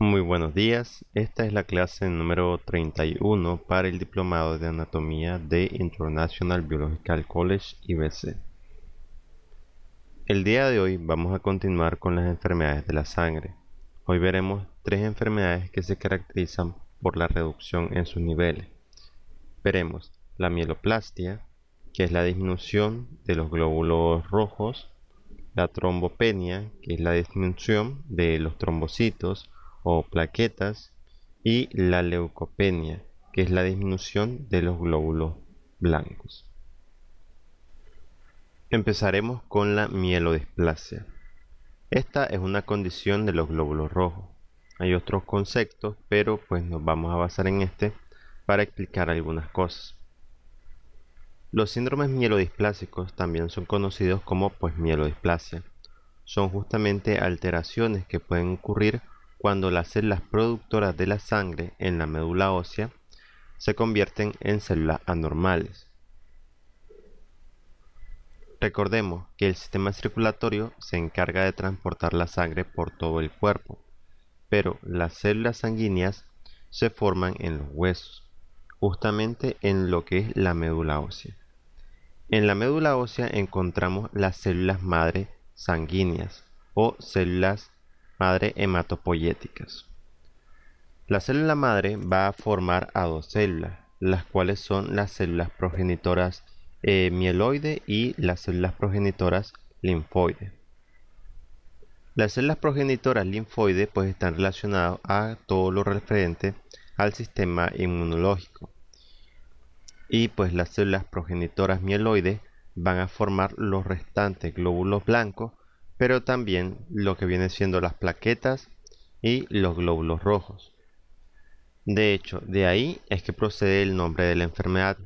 Muy buenos días, esta es la clase número 31 para el Diplomado de Anatomía de International Biological College (IBC). El día de hoy vamos a continuar con las enfermedades de la sangre. Hoy veremos tres enfermedades que se caracterizan por la reducción en sus niveles. Veremos la mieloplastia, que es la disminución de los glóbulos rojos, la trombopenia, que es la disminución de los trombocitos o plaquetas, y la leucopenia, que es la disminución de los glóbulos blancos. Empezaremos con la mielodisplasia. Esta es una condición de los glóbulos rojos. Hay otros conceptos, pero pues nos vamos a basar en este para explicar algunas cosas. Los síndromes mielodisplásicos también son conocidos como mielodisplasia. Son justamente alteraciones que pueden ocurrir cuando las células productoras de la sangre en la médula ósea se convierten en células anormales. Recordemos que el sistema circulatorio se encarga de transportar la sangre por todo el cuerpo, pero las células sanguíneas se forman en los huesos, justamente en lo que es la médula ósea. En la médula ósea encontramos las células madre sanguíneas o células madre hematopoyéticas. La célula madre va a formar a dos células, las cuales son las células progenitoras mieloide y las células progenitoras linfoide. Las células progenitoras linfoide pues están relacionadas a todo lo referente al sistema inmunológico. Y pues las células progenitoras mieloides van a formar los restantes glóbulos blancos, pero también lo que viene siendo las plaquetas y los glóbulos rojos. De hecho, de ahí es que procede el nombre de la enfermedad,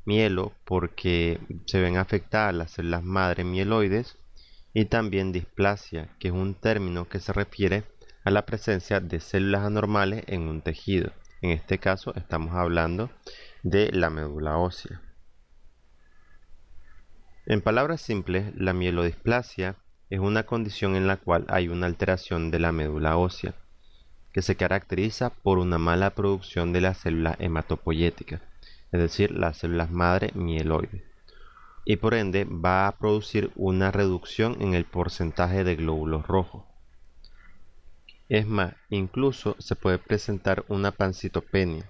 mielo, porque se ven afectadas las células madre mieloides, y también displasia, que es un término que se refiere a la presencia de células anormales en un tejido. En este caso estamos hablando de la médula ósea. En palabras simples, la mielodisplasia es una condición en la cual hay una alteración de la médula ósea, que se caracteriza por una mala producción de las células hematopoyéticas, es decir, las células madre mieloides, y por ende va a producir una reducción en el porcentaje de glóbulos rojos. Es más, incluso se puede presentar una pancitopenia.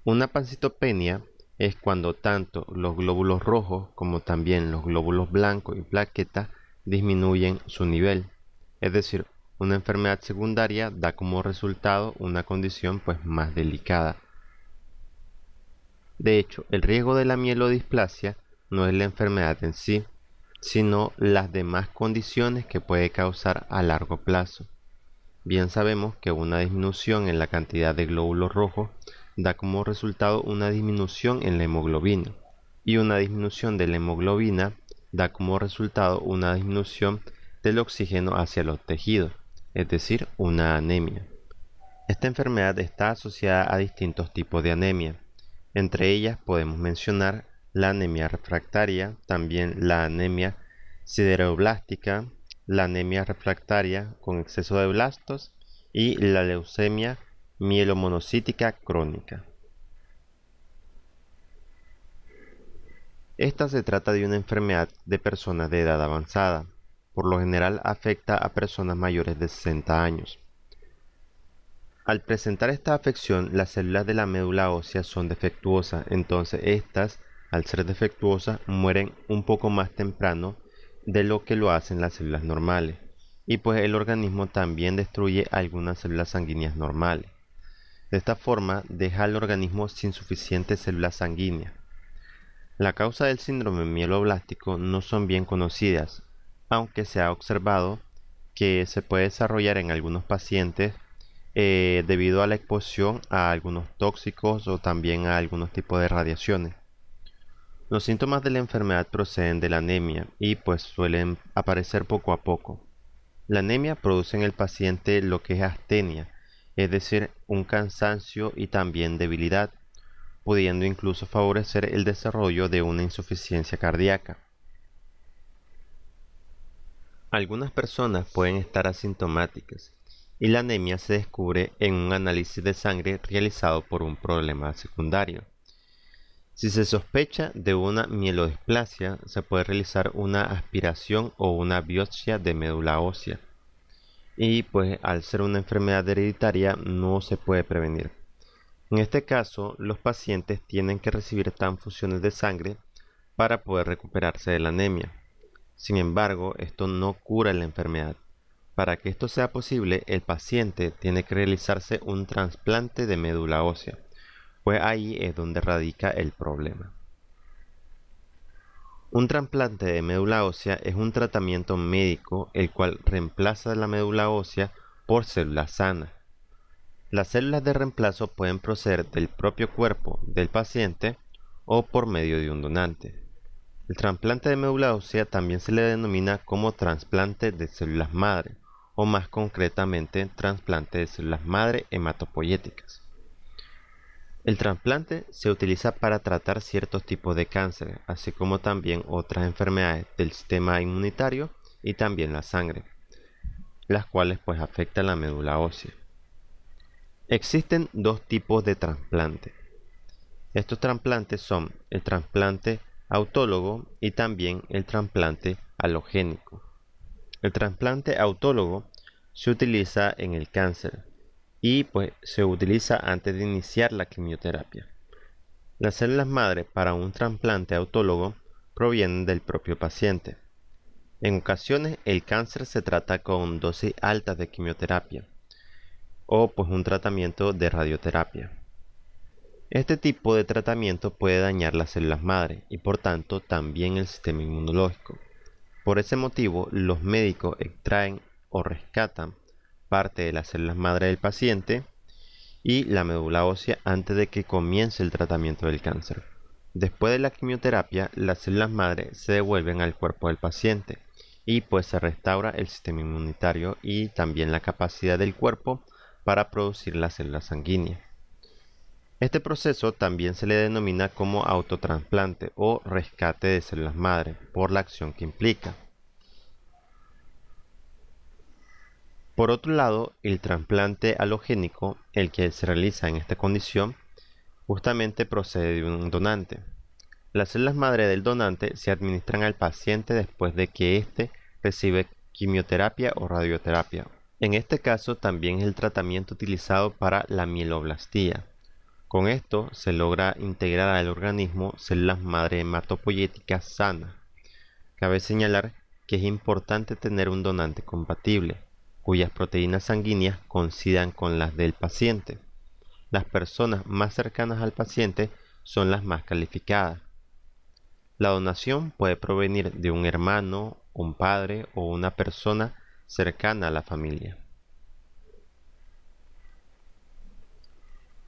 Una pancitopenia es cuando tanto los glóbulos rojos como también los glóbulos blancos y plaquetas disminuyen su nivel. Es decir, una enfermedad secundaria da como resultado una condición más delicada. De hecho, el riesgo de la mielodisplasia no es la enfermedad en sí, sino las demás condiciones que puede causar a largo plazo. Bien sabemos que una disminución en la cantidad de glóbulos rojos da como resultado una disminución en la hemoglobina, y una disminución de la hemoglobina da como resultado una disminución del oxígeno hacia los tejidos, es decir, una anemia. Esta enfermedad está asociada a distintos tipos de anemia. Entre ellas podemos mencionar la anemia refractaria, también la anemia sideroblástica, la anemia refractaria con exceso de blastos y la leucemia mielomonocítica crónica. Esta se trata de una enfermedad de personas de edad avanzada. Por lo general afecta a personas mayores de 60 años. Al presentar esta afección, las células de la médula ósea son defectuosas, entonces estas, al ser defectuosas, mueren un poco más temprano de lo que lo hacen las células normales, y pues el organismo también destruye algunas células sanguíneas normales. De esta forma, deja al organismo sin suficientes células sanguíneas. La causa del síndrome mieloblástico no son bien conocidas, aunque se ha observado que se puede desarrollar en algunos pacientes debido a la exposición a algunos tóxicos o también a algunos tipos de radiaciones. Los síntomas de la enfermedad proceden de la anemia y pues suelen aparecer poco a poco. La anemia produce en el paciente lo que es astenia, es decir, un cansancio y también debilidad, pudiendo incluso favorecer el desarrollo de una insuficiencia cardíaca. Algunas personas pueden estar asintomáticas y la anemia se descubre en un análisis de sangre realizado por un problema secundario. Si se sospecha de una mielodisplasia, se puede realizar una aspiración o una biopsia de médula ósea. Y pues al ser una enfermedad hereditaria no se puede prevenir. En este caso, los pacientes tienen que recibir transfusiones de sangre para poder recuperarse de la anemia. Sin embargo, esto no cura la enfermedad. Para que esto sea posible, el paciente tiene que realizarse un trasplante de médula ósea, pues ahí es donde radica el problema. Un trasplante de médula ósea es un tratamiento médico el cual reemplaza la médula ósea por células sanas. Las células de reemplazo pueden proceder del propio cuerpo del paciente o por medio de un donante. El trasplante de médula ósea también se le denomina como trasplante de células madre, o más concretamente trasplante de células madre hematopoyéticas. El trasplante se utiliza para tratar ciertos tipos de cáncer, así como también otras enfermedades del sistema inmunitario y también la sangre, las cuales pues afectan la médula ósea. Existen dos tipos de trasplante. Estos trasplantes son el trasplante autólogo y también el trasplante alogénico. El trasplante autólogo se utiliza en el cáncer y pues se utiliza antes de iniciar la quimioterapia. Las células madre para un trasplante autólogo provienen del propio paciente. En ocasiones el cáncer se trata con dosis altas de quimioterapia o pues un tratamiento de radioterapia. Este tipo de tratamiento puede dañar las células madre y por tanto también el sistema inmunológico. Por ese motivo, los médicos extraen o rescatan parte de las células madre del paciente y la médula ósea antes de que comience el tratamiento del cáncer. Después de la quimioterapia, las células madre se devuelven al cuerpo del paciente y pues se restaura el sistema inmunitario y también la capacidad del cuerpo para producir las células sanguíneas. Este proceso también se le denomina como autotrasplante o rescate de células madre por la acción que implica. Por otro lado, el trasplante alogénico, el que se realiza en esta condición, justamente procede de un donante. Las células madre del donante se administran al paciente después de que éste recibe quimioterapia o radioterapia. En este caso también es el tratamiento utilizado para la mieloblastía. Con esto se logra integrar al organismo células madre hematopoyéticas sanas. Cabe señalar que es importante tener un donante compatible, cuyas proteínas sanguíneas coincidan con las del paciente. Las personas más cercanas al paciente son las más calificadas. La donación puede provenir de un hermano, un padre o una persona cercana a la familia.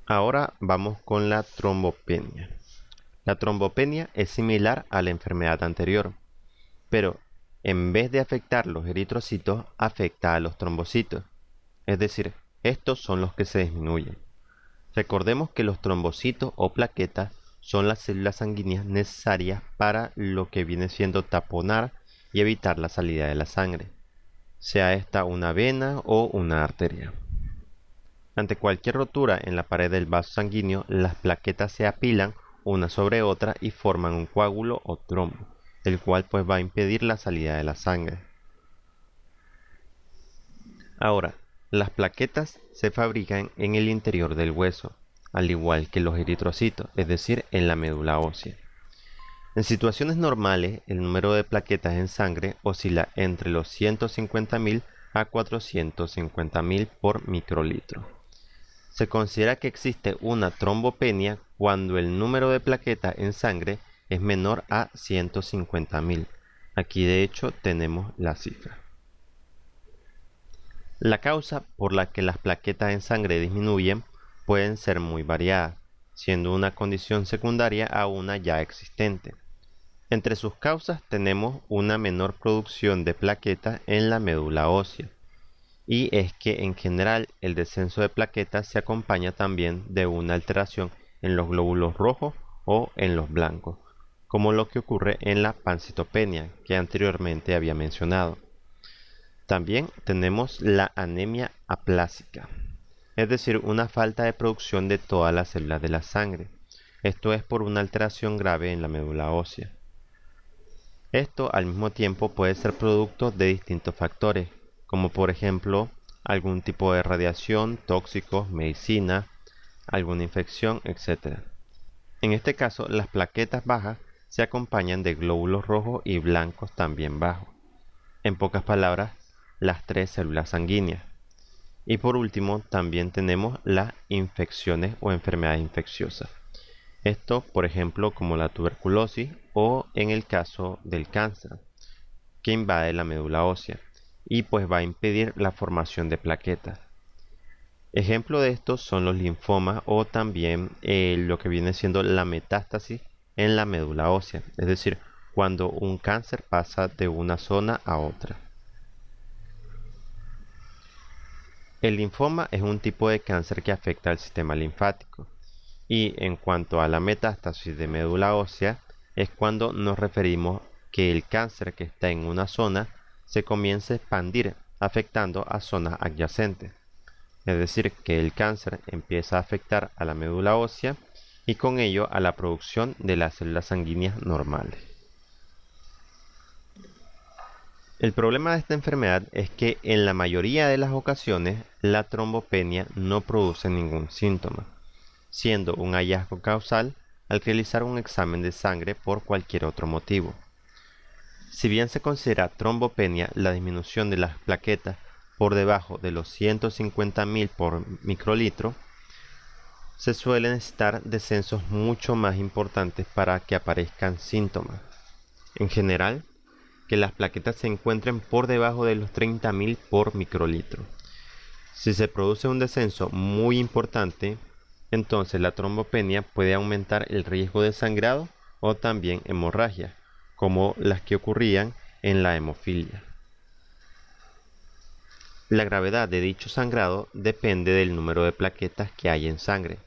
Ahora vamos con la trombopenia. La trombopenia es similar a la enfermedad anterior, pero en vez de afectar los eritrocitos, afecta a los trombocitos. Es decir, estos son los que se disminuyen. Recordemos que los trombocitos o plaquetas son las células sanguíneas necesarias para lo que viene siendo taponar y evitar la salida de la sangre, sea esta una vena o una arteria. Ante cualquier rotura en la pared del vaso sanguíneo, las plaquetas se apilan una sobre otra y forman un coágulo o trombo, el cual pues va a impedir la salida de la sangre. Ahora, las plaquetas se fabrican en el interior del hueso, al igual que los eritrocitos, es decir, en la médula ósea. En situaciones normales, el número de plaquetas en sangre oscila entre los 150.000 a 450.000 por microlitro. Se considera que existe una trombopenia cuando el número de plaquetas en sangre es menor a 150.000. Aquí de hecho tenemos la cifra. La causa por la que las plaquetas en sangre disminuyen pueden ser muy variadas, siendo una condición secundaria a una ya existente. Entre sus causas tenemos una menor producción de plaquetas en la médula ósea, y es que en general el descenso de plaquetas se acompaña también de una alteración en los glóbulos rojos o en los blancos, como lo que ocurre en la pancitopenia que anteriormente había mencionado. También tenemos la anemia aplásica, es decir, una falta de producción de todas las células de la sangre. Esto es por una alteración grave en la médula ósea. Esto al mismo tiempo puede ser producto de distintos factores, como por ejemplo algún tipo de radiación, tóxicos, medicina, alguna infección, etc. En este caso, las plaquetas bajas se acompañan de glóbulos rojos y blancos también bajos. En pocas palabras, las tres células sanguíneas. Y por último, también tenemos las infecciones o enfermedades infecciosas. Esto, por ejemplo, como la tuberculosis o en el caso del cáncer, que invade la médula ósea y pues va a impedir la formación de plaquetas. Ejemplo de estos son los linfomas o también lo que viene siendo la metástasis en la médula ósea, es decir, cuando un cáncer pasa de una zona a otra. El linfoma es un tipo de cáncer que afecta al sistema linfático. Y en cuanto a la metástasis de médula ósea, es cuando nos referimos que el cáncer que está en una zona se comienza a expandir, afectando a zonas adyacentes. Es decir, que el cáncer empieza a afectar a la médula ósea y con ello a la producción de las células sanguíneas normales. El problema de esta enfermedad es que en la mayoría de las ocasiones la trombopenia no produce ningún síntoma, siendo un hallazgo causal al realizar un examen de sangre por cualquier otro motivo. Si bien se considera trombopenia la disminución de las plaquetas por debajo de los 150.000 por microlitro, se suelen necesitar descensos mucho más importantes para que aparezcan síntomas. En general, que las plaquetas se encuentren por debajo de los 30.000 por microlitro. Si se produce un descenso muy importante, entonces la trombopenia puede aumentar el riesgo de sangrado o también hemorragia, como las que ocurrían en la hemofilia. La gravedad de dicho sangrado depende del número de plaquetas que hay en sangre.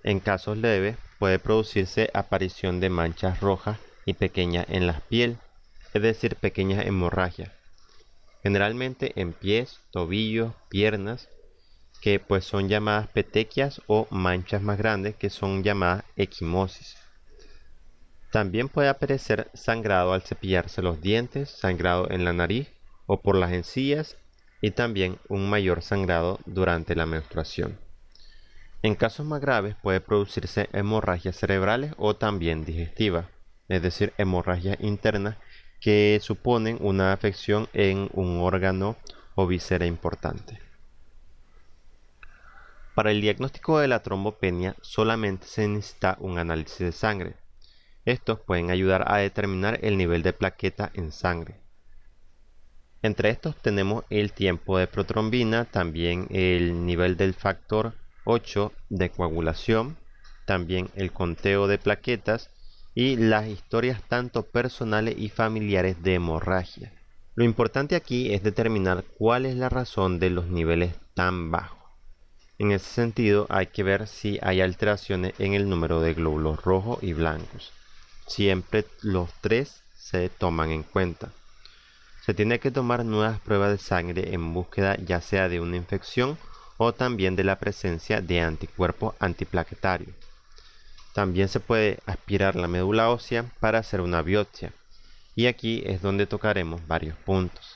En casos leves puede producirse aparición de manchas rojas y pequeñas en la piel, es decir, pequeñas hemorragias, generalmente en pies, tobillos, piernas, que pues son llamadas petequias o manchas más grandes que son llamadas equimosis. También puede aparecer sangrado al cepillarse los dientes, sangrado en la nariz o por las encías y también un mayor sangrado durante la menstruación. En casos más graves puede producirse hemorragias cerebrales o también digestivas, es decir, hemorragias internas que suponen una afección en un órgano o víscera importante. Para el diagnóstico de la trombopenia solamente se necesita un análisis de sangre. Estos pueden ayudar a determinar el nivel de plaqueta en sangre. Entre estos tenemos el tiempo de protrombina, también el nivel del factor 8 de coagulación, también el conteo de plaquetas y las historias tanto personales y familiares de hemorragia. Lo importante aquí es determinar cuál es la razón de los niveles tan bajos. En ese sentido, hay que ver si hay alteraciones en el número de glóbulos rojos y blancos. Siempre los tres se toman en cuenta. Se tiene que tomar nuevas pruebas de sangre en búsqueda ya sea de una infección o también de la presencia de anticuerpos antiplaquetarios. También se puede aspirar la médula ósea para hacer una biopsia. Y aquí es donde tocaremos varios puntos.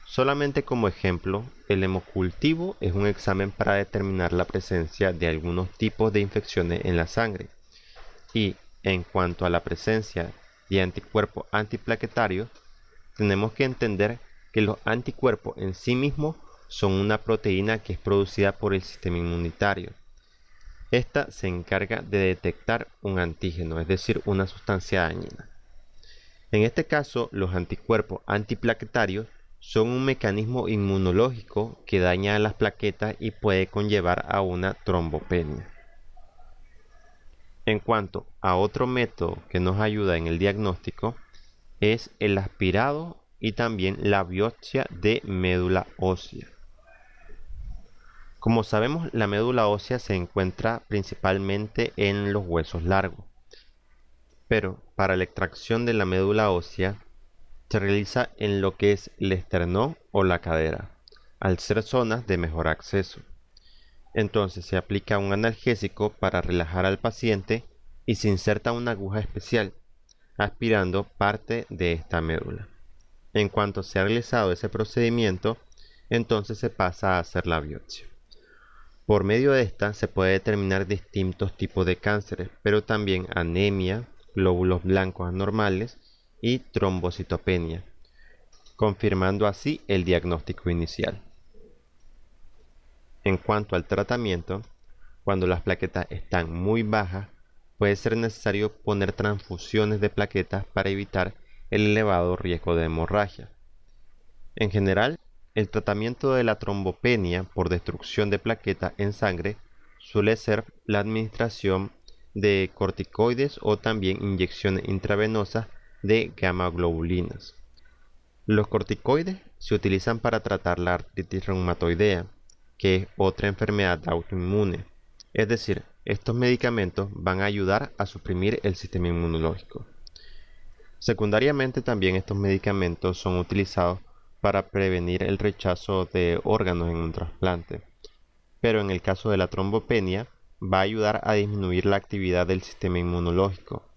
Solamente como ejemplo, el hemocultivo es un examen para determinar la presencia de algunos tipos de infecciones en la sangre. Y en cuanto a la presencia de anticuerpos antiplaquetarios, tenemos que entender que los anticuerpos en sí mismos son una proteína que es producida por el sistema inmunitario. Esta se encarga de detectar un antígeno, es decir, una sustancia dañina. En este caso, los anticuerpos antiplaquetarios son un mecanismo inmunológico que daña a las plaquetas y puede conllevar a una trombopenia. En cuanto a otro método que nos ayuda en el diagnóstico, es el aspirado y también la biopsia de médula ósea. Como sabemos, la médula ósea se encuentra principalmente en los huesos largos, pero para la extracción de la médula ósea Se realiza en lo que es el esternón o la cadera, al ser zonas de mejor acceso. Entonces se aplica un analgésico para relajar al paciente y se inserta una aguja especial, aspirando parte de esta médula. En cuanto se ha realizado ese procedimiento, entonces se pasa a hacer la biopsia. Por medio de esta se puede determinar distintos tipos de cánceres, pero también anemia, glóbulos blancos anormales y trombocitopenia, confirmando así el diagnóstico inicial. En cuanto al tratamiento, cuando las plaquetas están muy bajas, puede ser necesario poner transfusiones de plaquetas para evitar el elevado riesgo de hemorragia. En general, el tratamiento de la trombopenia por destrucción de plaquetas en sangre suele ser la administración de corticoides o también inyecciones intravenosas de gamma-globulinas. Los corticoides se utilizan para tratar la artritis reumatoidea, que es otra enfermedad autoinmune. Es decir, estos medicamentos van a ayudar a suprimir el sistema inmunológico. Secundariamente también estos medicamentos son utilizados para prevenir el rechazo de órganos en un trasplante, pero en el caso de la trombopenia va a ayudar a disminuir la actividad del sistema inmunológico,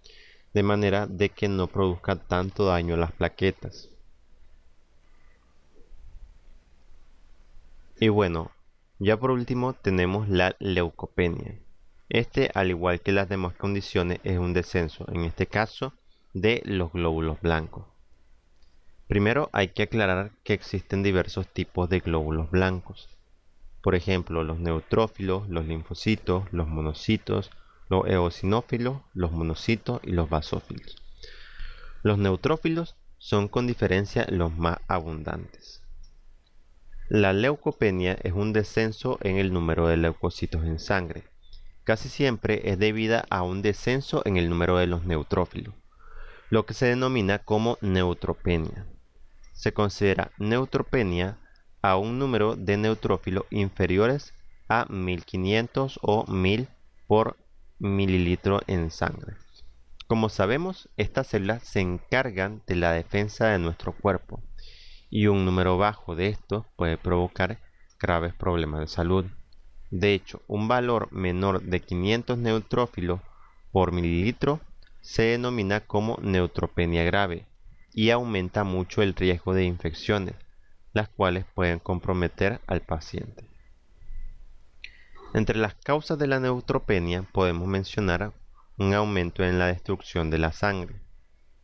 de manera de que no produzca tanto daño a las plaquetas. Y bueno, ya por último tenemos la leucopenia. Este, al igual que las demás condiciones, es un descenso, en este caso, de los glóbulos blancos. Primero hay que aclarar que existen diversos tipos de glóbulos blancos. Por ejemplo, los neutrófilos, los linfocitos, los monocitos, los eosinófilos, los monocitos y los basófilos. Los neutrófilos son con diferencia los más abundantes. La leucopenia es un descenso en el número de leucocitos en sangre. Casi siempre es debida a un descenso en el número de los neutrófilos, lo que se denomina como neutropenia. Se considera neutropenia a un número de neutrófilos inferiores a 1500 o 1000 por mililitro en sangre. Como sabemos, estas células se encargan de la defensa de nuestro cuerpo y un número bajo de estos puede provocar graves problemas de salud. De hecho, un valor menor de 500 neutrófilos por mililitro se denomina como neutropenia grave y aumenta mucho el riesgo de infecciones, las cuales pueden comprometer al paciente. Entre las causas de la neutropenia podemos mencionar un aumento en la destrucción de la sangre,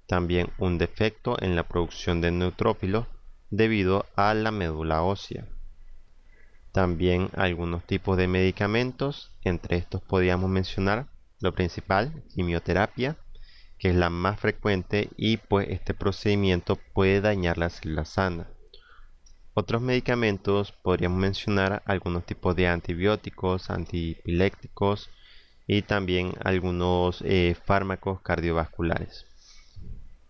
también un defecto en la producción de neutrófilos debido a la médula ósea. También algunos tipos de medicamentos, entre estos podríamos mencionar lo principal, quimioterapia, que es la más frecuente y pues este procedimiento puede dañar las células sanas. Otros medicamentos podríamos mencionar algunos tipos de antibióticos, antipilépticos y también algunos fármacos cardiovasculares.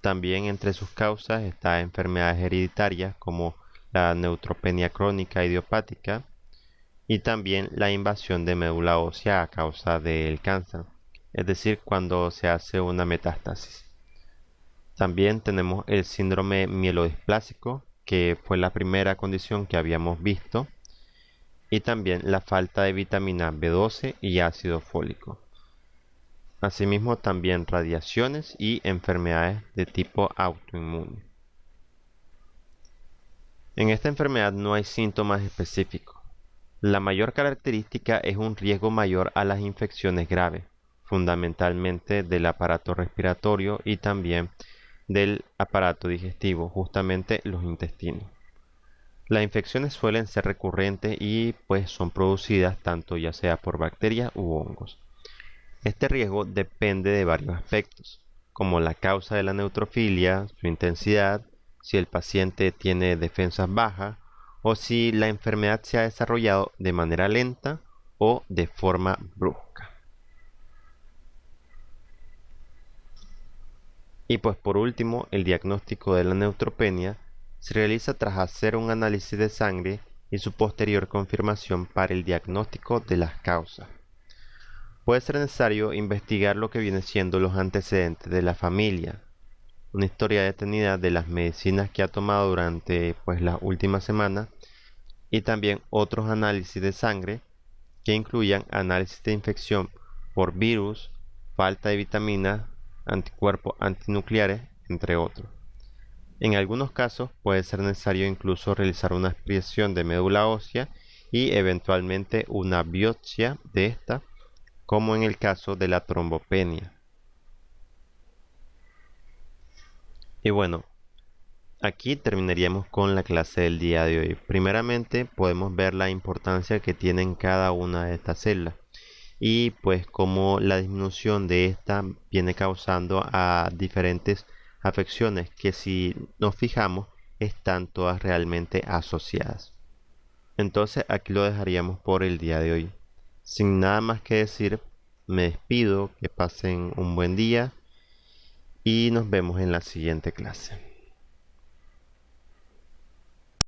También entre sus causas está enfermedades hereditarias como la neutropenia crónica idiopática y también la invasión de médula ósea a causa del cáncer, es decir, cuando se hace una metástasis. También tenemos el síndrome mielodisplásico, que fue la primera condición que habíamos visto, y también la falta de vitamina B12 y ácido fólico. Asimismo, también radiaciones y enfermedades de tipo autoinmune. En esta enfermedad no hay síntomas específicos. La mayor característica es un riesgo mayor a las infecciones graves, fundamentalmente del aparato respiratorio y también del aparato digestivo, justamente los intestinos. Las infecciones suelen ser recurrentes y pues son producidas tanto ya sea por bacterias u hongos. Este riesgo depende de varios aspectos, como la causa de la neutrofilia, su intensidad, si el paciente tiene defensas bajas o si la enfermedad se ha desarrollado de manera lenta o de forma brusca. Y pues por último, el diagnóstico de la neutropenia se realiza tras hacer un análisis de sangre y su posterior confirmación para el diagnóstico de las causas. Puede ser necesario investigar lo que viene siendo los antecedentes de la familia, una historia detenida de las medicinas que ha tomado durante pues las últimas semanas y también otros análisis de sangre que incluyan análisis de infección por virus, falta de vitaminas, anticuerpos antinucleares, entre otros. En algunos casos puede ser necesario incluso realizar una expresión de médula ósea y eventualmente una biopsia de esta, como en el caso de la trombopenia. Y bueno, aquí terminaríamos con la clase del día de hoy. Primeramente podemos ver la importancia que tienen cada una de estas células y pues cómo la disminución de esta viene causando a diferentes afecciones que si nos fijamos están todas realmente asociadas. Entonces aquí lo dejaríamos por el día de hoy. Sin nada más que decir, me despido, que pasen un buen día y nos vemos en la siguiente clase.